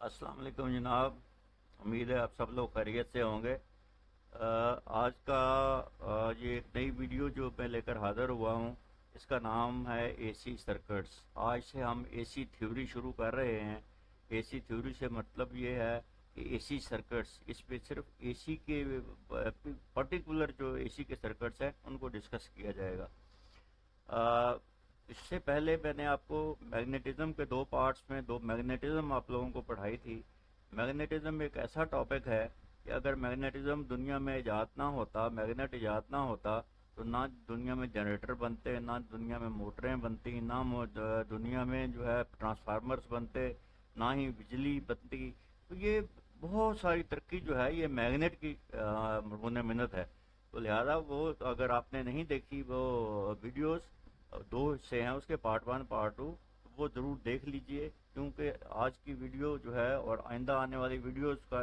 अस्सलाम वालेकुम जनाब। उम्मीद है आप सब लोग खैरियत से होंगे। आज का ये एक नई वीडियो जो मैं लेकर हाज़िर हुआ हूँ, इसका नाम है एसी सर्किट्स। आज से हम एसी थ्योरी शुरू कर रहे हैं। एसी थ्योरी से मतलब ये है कि एसी सर्किट्स, इस पे सिर्फ एसी के पर्टिकुलर जो एसी के सर्किट्स हैं उनको डिस्कस किया जाएगा। अ, इससे पहले मैंने आपको मैग्नेटिज्म के दो पार्ट्स में दो मैग्नेटिज्म आप लोगों को पढ़ाई थी। मैग्नेटिज्म एक ऐसा टॉपिक है कि अगर मैग्नेटिज्म दुनिया में इजाद ना होता, मैग्नेट इजाद ना होता, तो ना दुनिया में जनरेटर बनते, ना दुनिया में मोटरें बनती, ना दुनिया में जो है ट्रांसफार्मर्स बनते, ना ही बिजली बनती। तो ये बहुत सारी तरक्की जो है ये मैग्नेट की मुन मिन्नत है। तो लिहाजा वो, अगर आपने नहीं देखी वो वीडियोस, दो हिस्से हैं उसके, पार्ट वन पार्ट टू, वो ज़रूर देख लीजिए, क्योंकि आज की वीडियो जो है और आइंदा आने वाली वीडियोस का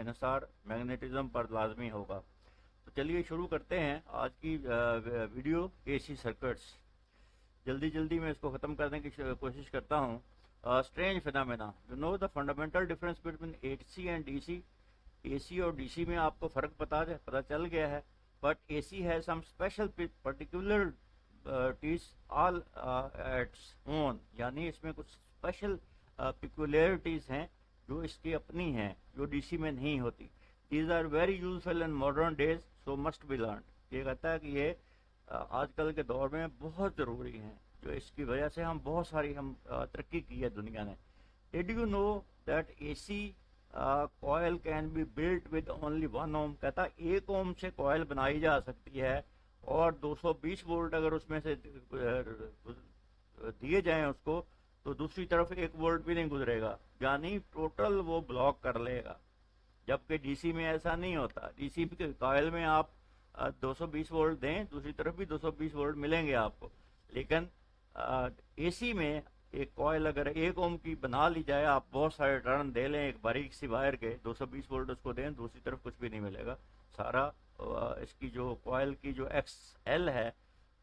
इन्हिसार मैग्नेटिज्म पर लाजमी होगा। तो चलिए शुरू करते हैं आज की वीडियो एसी सर्किट्स। जल्दी जल्दी मैं इसको ख़त्म करने की कोशिश करता हूँ। Strange phenomena, you know the fundamental difference between AC and DC. AC और डीसी में आपको फ़र्क पता चल गया है। बट एसी है some special particularities all its own, यानी इसमें कुछ स्पेशल पिकुलरिटीज़ हैं जो इसकी अपनी हैं, जो डीसी में नहीं होती। These are very useful in modern days, so must be learn. ये कहता है कि ये आजकल के दौर में बहुत ज़रूरी हैं, जो इसकी वजह से हम बहुत सारी तरक्की की है दुनिया ने। Did you know that AC coil can be built with only 1 ओम। कहता है 1 ओम से कॉयल बनाई जा सकती है, और 220 वोल्ट अगर उसमें से दिए जाएं उसको, तो दूसरी तरफ 1 वोल्ट भी नहीं गुजरेगा, यानी टोटल वो ब्लॉक कर लेगा। जबकि डीसी में ऐसा नहीं होता। डीसी के कॉयल में आप 220 वोल्ट दें, दूसरी तरफ भी 220 वोल्ट मिलेंगे आपको। लेकिन एसी में एक कॉयल अगर 1 ओम की बना ली जाए, आप बहुत सारे टर्न दे लें एक बारीक सी वायर के, 220 वोल्ट उसको दें, दूसरी तरफ कुछ भी नहीं मिलेगा। सारा इसकी जो कॉयल की जो एक्स एल है,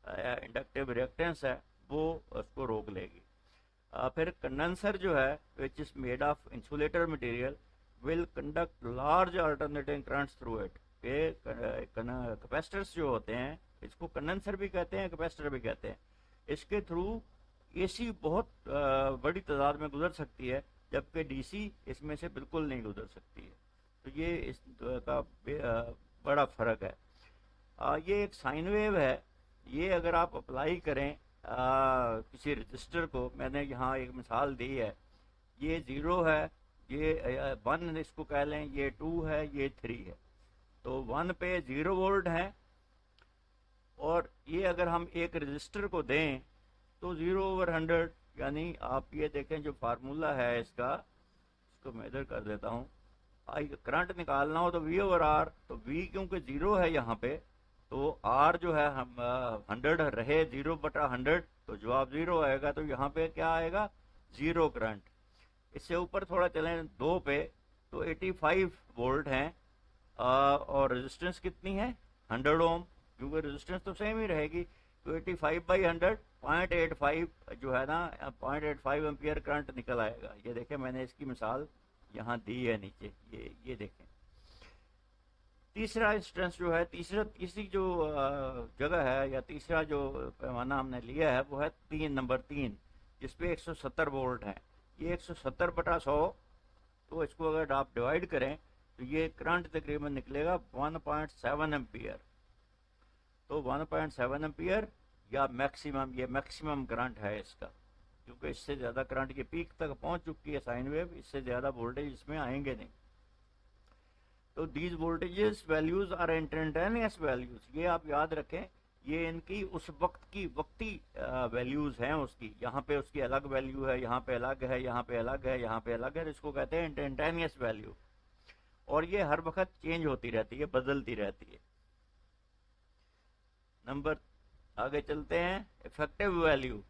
इंडक्टिव रिएक्टेंस है, वो उसको रोक लेगी। फिर कंडेंसर जो है, which is made of insulator material, will conduct large alternating currents through it. ये कैपेसिटर्स जो होते हैं, इसको कंडेंसर भी कहते हैं, कैपेसिटर भी कहते हैं। इसके थ्रू एसी बहुत बड़ी तादाद में गुजर सकती है, जबकि डीसी इसमें से बिल्कुल नहीं गुजर सकती है। तो ये इस का बड़ा फर्क है। ये एक साइन वेव है। ये अगर आप अप्लाई करें किसी रजिस्टर को, मैंने यहाँ एक मिसाल दी है, ये 0 है, ये 1 इसको कह लें, ये 2 है, ये 3 है। तो 1 पे 0 वोल्ट है, और ये अगर हम एक रजिस्टर को दें तो 0/100, यानी आप ये देखें जो फार्मूला है इसका, इसको मैं इधर कर देता हूँ। करंट निकालना हो तो V/R, तो V क्योंकि 0 है यहाँ पे, तो R जो है हम 100 रहे, 0/100, तो जवाब 0 आएगा। तो यहाँ पे क्या आएगा, 0 करंट। इससे ऊपर थोड़ा चलें 2 पे, तो 85 वोल्ट हैं, और रेजिस्टेंस कितनी है, 100 ओम, क्योंकि रेजिस्टेंस तो सेम ही रहेगी। तो 85/100, 0.85 जो है ना, 0.85 एम्पियर करंट निकल आएगा। ये देखें, मैंने इसकी मिसाल यहाँ दी है नीचे, ये देखें। तीसरा इंस्टेंस जो है, तीसरी जो जगह है, या तीसरा जो पैमाना हमने लिया है, वो है 3 जिसपे 170 वोल्ट है। ये 170/100, तो इसको अगर आप डिवाइड करें तो ये करंट तकरीबन निकलेगा 1.7 एम्पियर। तो 1.7 एम्पियर या मैक्सिमम, ये मैक्सिमम करंट है इसका, क्योंकि इससे ज़्यादा करंट की पीक तक पहुंच चुकी है साइन वेव, इससे ज़्यादा वोल्टेज इसमें आएंगे नहीं। तो these voltages values are instantaneous values, ये आप याद रखें, ये इनकी उस वक्त की वक्ती वैल्यूज हैं उसकी। यहाँ पे उसकी अलग वैल्यू है, यहाँ पे अलग है, यहाँ पे अलग है, यहाँ पे अलग है, इसको कहते हैं इंस्टेंटेनियस वैल्यू। और ये हर वक्त चेंज होती रहती है, बदलती रहती है। नंबर आगे चलते हैं, effective value.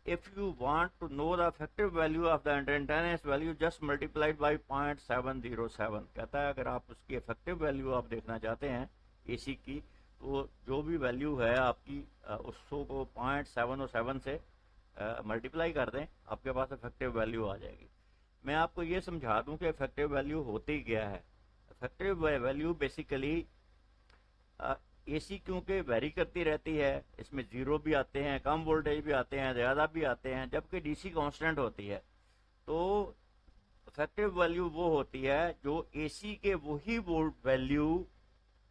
if you want to know the effective value of the instantaneous value, just multiplied by 0.707। कहता है अगर आप उसकी इफेक्टिव वैल्यू आप देखना चाहते हैं एसी की, तो जो भी वैल्यू है आपकी, उसको 0.707 से मल्टीप्लाई कर दें, आपके पास इफेक्टिव वैल्यू आ जाएगी। मैं आपको ये समझा दूं कि इफेक्टिव वैल्यू होती क्या है। इफेक्टिव वैल्यू बेसिकली एसी क्योंकि वेरी करती रहती है, इसमें जीरो भी आते हैं, कम वोल्टेज भी आते हैं, ज़्यादा भी आते हैं, जबकि डीसी कांस्टेंट होती है। तो इफेक्टिव वैल्यू वो होती है जो एसी के वही वोल्ट वैल्यू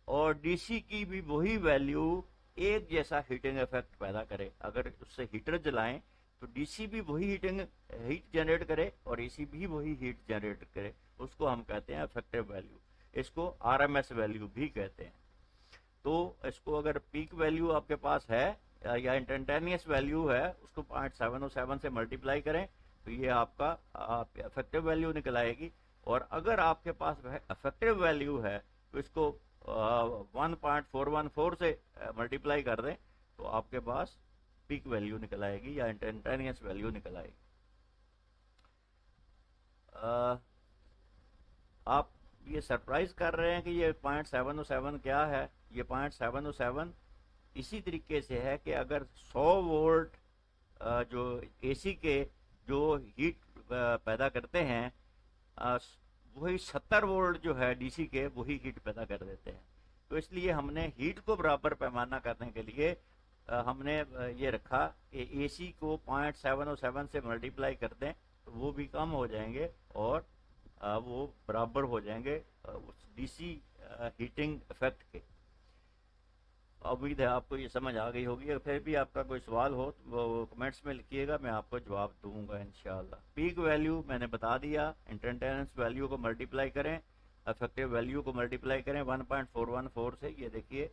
और डीसी की भी वही वैल्यू एक जैसा हीटिंग इफेक्ट पैदा करे। अगर उससे हीटर जलाएं तो डीसी भी वही हीट जनरेट करे और एसी भी वही हीट जनरेट करे, उसको हम कहते हैं इफेक्टिव वैल्यू। इसको आरएमएस वैल्यू भी कहते हैं। तो इसको अगर पीक वैल्यू आपके पास है या इंस्टेंटेनियस वैल्यू है, उसको 0.707 से मल्टीप्लाई करें तो ये आपका इफेक्टिव वैल्यू निकल आएगी। और अगर आपके पास इफेक्टिव वैल्यू है तो इसको 1.414 से मल्टीप्लाई कर दें तो आपके पास पीक वैल्यू निकल आएगी या इंस्टेंटेनियस वैल्यू निकल आएगी। आप ये सरप्राइज कर रहे हैं कि ये 0.707 क्या है। ये 0.707 इसी तरीके से है कि अगर 100 वोल्ट जो एसी के जो हीट पैदा करते हैं, वही 70 वोल्ट जो है डीसी के वही हीट पैदा कर देते हैं। तो इसलिए हमने हीट को बराबर पैमाना करने के लिए हमने ये रखा कि एसी को 0.707 से मल्टीप्लाई कर दें तो वो भी कम हो जाएंगे और वो बराबर हो जाएंगे उस डीसी हीटिंग इफेक्ट के। उम्मीद है आपको ये समझ आ गई होगी। फिर भी आपका कोई सवाल हो तो वो कमेंट्स में लिखिएगा, मैं आपको जवाब दूंगा इंशाल्लाह। पीक वैल्यू मैंने बता दिया, इंस्टेंटेनियस वैल्यू को मल्टीप्लाई करें, इफेक्टिव वैल्यू को मल्टीप्लाई करें 1.414 से। ये देखिए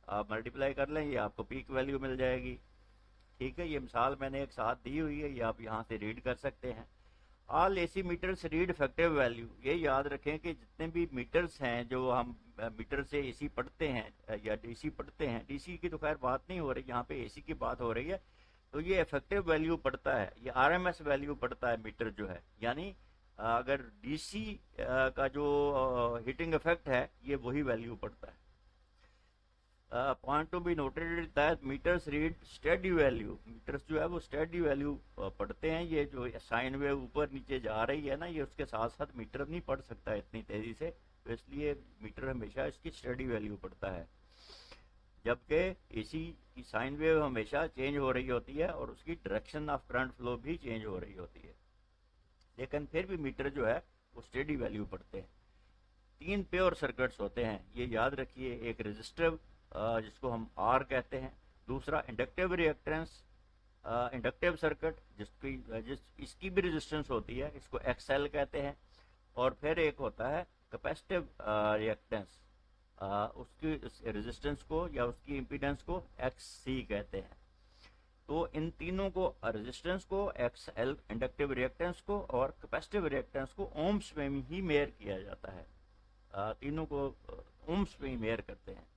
आप मल्टीप्लाई कर लें, ये आपको पीक वैल्यू मिल जाएगी। ठीक है, ये मिसाल मैंने एक साथ दी हुई है, ये आप यहाँ से रीड कर सकते हैं। All AC meters read effective value. ये याद रखें कि जितने भी मीटर्स हैं जो हम मीटर से एसी पढ़ते हैं या डीसी पढ़ते हैं, डीसी की तो खैर बात नहीं हो रही, यहाँ पे एसी की बात हो रही है, तो ये इफेक्टिव वैल्यू पढ़ता है, ये आरएमएस वैल्यू पढ़ता है मीटर जो है। यानी अगर डीसी का जो हीटिंग इफेक्ट है ये वही वैल्यू पढ़ता है। Point to be noted that meters read steady value. Meters जो है वो स्टेडी वैल्यू पढ़ते हैं। ये जो साइन वेव ऊपर नीचे जा रही है ना, ये उसके साथ साथ मीटर नहीं पढ़ सकता इतनी तेजी से, तो इसलिए मीटर हमेशा इसकी स्टेडी वैल्यू पढ़ता है। जबकि एसी की साइन वेव हमेशा चेंज हो रही होती है और उसकी डायरेक्शन ऑफ करंट फ्लो भी चेंज हो रही होती है, लेकिन फिर भी मीटर जो है वो स्टेडी वैल्यू पढ़ते हैं। 3 प्योर सर्किट्स होते हैं, ये याद रखिए। एक रेजिस्टिव जिसको हम आर कहते हैं, दूसरा इंडक्टिव रिएक्टेंस इंडक्टिव सर्किट इसकी भी रेजिस्टेंस होती है, इसको एक्सएल कहते हैं। और फिर एक होता है कैपेसिटिव रिएक्टेंस, उसकी रेजिस्टेंस को या उसकी इम्पीडेंस को एक्ससी कहते हैं। तो इन तीनों को, रेजिस्टेंस को, एक्सएल इंडक्टिव रिएक्टेंस को और कैपेसिटिव रिएक्टेंस को ओम्स में ही मेयर किया जाता है। तीनों को ओम्स में ही मेयर करते हैं।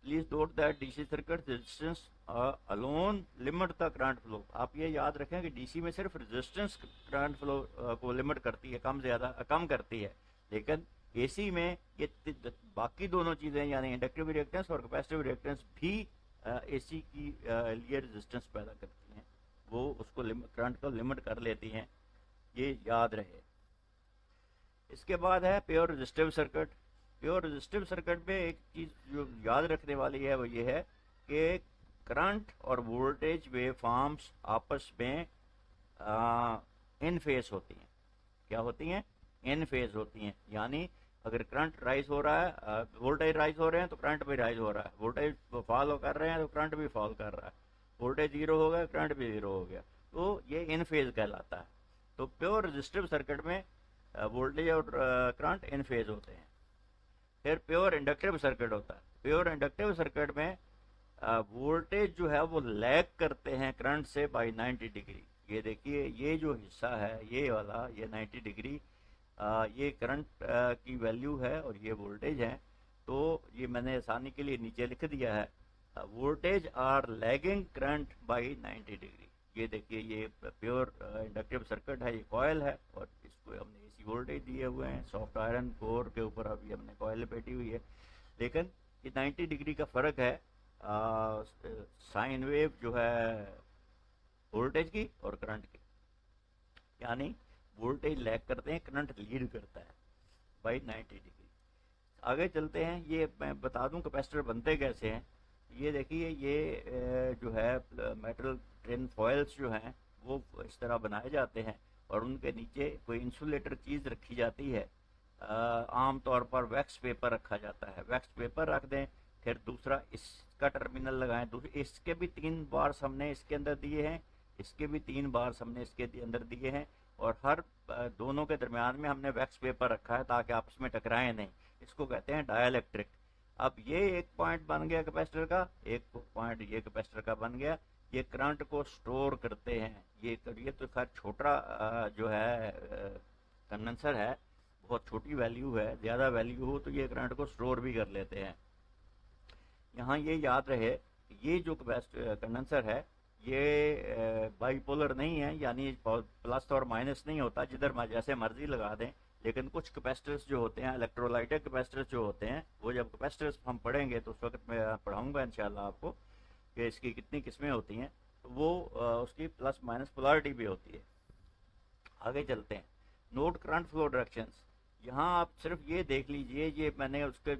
Please note that DC circuit resistance alone limit the current flow. आप ये याद रखें कि डीसी में सिर्फ रेजिस्टेंस करंट फ्लो को लिमिट करती है, कम करती है, लेकिन एसी में ये बाकी दोनों चीजें यानी इंडक्टिव रिएक्टेंस और कैपेसिटिव रिएक्टेंस भी एसी की लिए रेजिस्टेंस पैदा करती हैं, वो उसको करंट को लिमिट कर लेती हैं, ये याद रहे। इसके बाद है pure resistive circuit. Pure resistive circuit में एक चीज जो याद रखने वाली है वो ये है कि करंट और वोल्टेज वेव फॉर्म्स आपस में इन फेज होती हैं। क्या होती हैं? इन फेज होती हैं। यानी अगर करंट राइज हो रहा है, वोल्टेज राइज हो रहे हैं तो करंट भी राइज हो रहा है, वोल्टेज फॉल कर रहे हैं तो करंट भी फॉल कर रहा है, वोल्टेज जीरो हो गया करंट भी जीरो हो गया, तो ये इन फेज कहलाता है। तो प्योर रेजिस्टिव सर्किट में वोल्टेज और करंट इन फेज होते हैं। फिर प्योर इंडक्टिव सर्किट होता है। प्योर इंडक्टिव सर्किट में वोल्टेज जो है वो लैग करते हैं करंट से बाई 90 डिग्री। ये देखिए, ये जो हिस्सा है ये वाला, ये 90 डिग्री ये करंट की वैल्यू है और ये वोल्टेज है। तो ये मैंने आसानी के लिए नीचे लिख दिया है, voltage are lagging current by 90 degree. ये देखिए, ये प्योर इंडक्टिव सर्किट है, ये कॉयल है और इसको हमने एसी वोल्टेज दिए हुए हैं, सॉफ्ट आयरन कोर के ऊपर अभी हमने कॉयल बैठी हुई है, लेकिन ये 90 डिग्री का फ़र्क है। साइन वेव जो है वोल्टेज की और करंट की, यानी वोल्टेज लैग करते हैं, करंट लीड करता है बाई 90 डिग्री। आगे चलते हैं, ये मैं बता दूं कैपेसिटर बनते कैसे हैं। ये देखिए, ये जो है मेटल टिन फॉइल्स जो हैं वो इस तरह बनाए जाते हैं और उनके नीचे कोई इंसुलेटर चीज़ रखी जाती है। आम तौर पर वैक्स पेपर रखा जाता है, वैक्स पेपर रख दें, फिर दूसरा इसका टर्मिनल लगाएं, इसके भी 3 बार्स हमने इसके अंदर दिए हैं, इसके भी 3 बार्स हमने इसके अंदर दिए हैं, और हर दोनों के दरमियान में हमने वैक्स पेपर रखा है ताकि आपस में टकराएं नहीं। इसको कहते हैं डाइलेक्ट्रिक। अब ये एक पॉइंट बन गया कैपेसिटर का, एक पॉइंट ये कैपेसिटर का बन गया। ये करंट को स्टोर करते हैं। ये तो खैर छोटा जो है कंडेंसर है, बहुत छोटी वैल्यू है, ज़्यादा वैल्यू हो तो ये करंट को स्टोर भी कर लेते हैं। यहाँ ये याद रहे, ये जो कंडेंसर है ये बाईपोलर नहीं है, यानी प्लस और माइनस नहीं होता, जिधर जैसे मर्जी लगा दें। लेकिन कुछ कैपेसिटर्स जो होते हैं, इलेक्ट्रोलाइटिक कैपेसिटर्स जो होते हैं, वो जब कैपेसिटर्स हम पढ़ेंगे तो उस वक्त मैं पढ़ाऊंगा इंशाल्लाह आपको कि इसकी कितनी किस्में होती हैं, तो वो उसकी प्लस माइनस पोलैरिटी भी होती है। आगे चलते हैं, नोट करंट फ्लो डायरेक्शंस। यहाँ आप सिर्फ ये देख लीजिए, ये मैंने उसके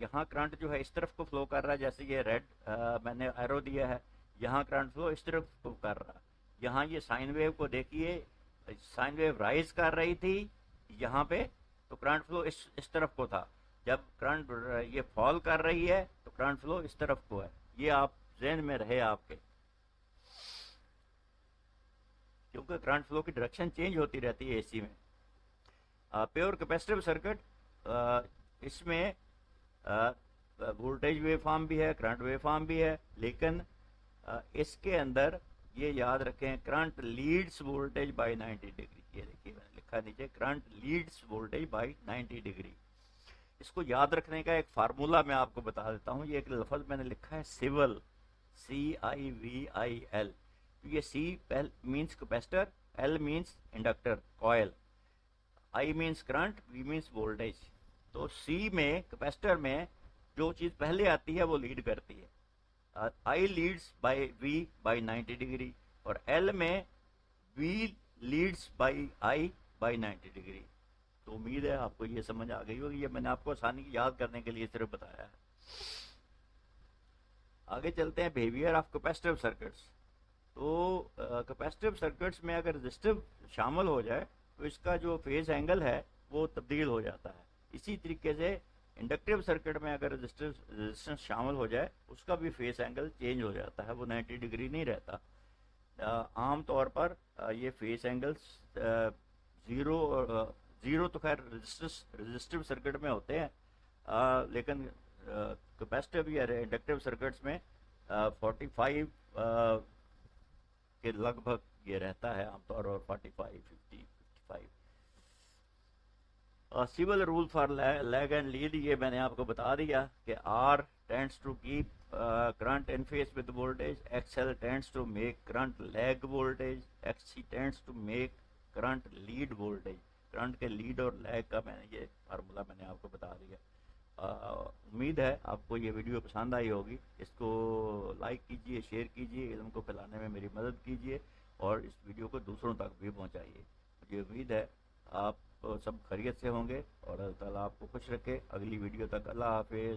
यहाँ करंट जो है इस तरफ को फ्लो कर रहा है, जैसे ये रेड मैंने एरो दिया है, यहाँ करंट फ्लो इस तरफ फ्लो कर रहा है। यहाँ ये साइन वेव को देखिए, साइन वेव राइज कर रही थी यहाँ पे, तो करंट फ्लो इस तरफ को था। जब करंट ये फॉल कर रही है तो करंट फ्लो इस तरफ को है। ये आप ज़हन में रहे आपके, क्योंकि करंट फ्लो की डायरेक्शन चेंज होती रहती है एसी में। प्योर कैपेसिटिव सर्किट, इसमें वोल्टेज वेव फॉर्म भी है, करंट वेव फॉर्म भी है, लेकिन इसके अंदर ये याद रखें, current Leeds voltage bye 90 degree. ये देखिए मैंने लिखा नीचे, current Leeds voltage bye 90 degree. इसको याद रखने का एक फार्मूला मैं आपको बता देता हूँ। ये एक लफ्ज़ मैंने लिखा है सिवल, CIVIL। तो ये C means capacitor, L means inductor coil, I means current, V means voltage. तो C में, कैपेसिटर में जो चीज़ पहले आती है वो लीड करती है। I leads by V by 90 degree, और L में V leads by I by 90 degree. तो उम्मीद है आपको ये समझ आ गई होगी। ये मैंने आपको आसानी की याद करने के लिए सिर्फ बताया है। आगे चलते हैं, बिहेवियर ऑफ कैपेसिटिव सर्किट्स। तो कैपेसिटिव सर्किट्स में अगर रेजिस्टिव शामिल हो जाए तो इसका जो फेज एंगल है वो तब्दील हो जाता है। इसी तरीके से इंडक्टिव सर्किट में अगर रेजिस्टेंस शामिल हो जाए उसका भी फेस एंगल चेंज हो जाता है, वो 90 डिग्री नहीं रहता। आम तौर पर ये फेस एंगल्स ज़ीरो तो खैर रेजिस्टिव सर्किट में होते हैं, लेकिन कैपेसिटिव या इंडक्टिव सर्किट्स में 45 के लगभग ये रहता है आमतौर पर, 45, 50, 55। Civil rule for lag and lead, ये मैंने आपको बता दिया कि R tends to keep current in phase with voltage, XL tends to make current lag voltage, XC tends to make current lead voltage. Current के लीड और lag का मैंने ये फार्मूला मैंने आपको बता दिया। उम्मीद है आपको ये वीडियो पसंद आई होगी। इसको लाइक कीजिए, शेयर कीजिए, इल्म को फैलाने में मेरी मदद कीजिए, और इस वीडियो को दूसरों तक भी पहुंचाइए। मुझे उम्मीद है आप सब खैरियत से होंगे और अल्लाह ताला आपको खुश रखे। अगली वीडियो तक अल्लाह हाफिज़।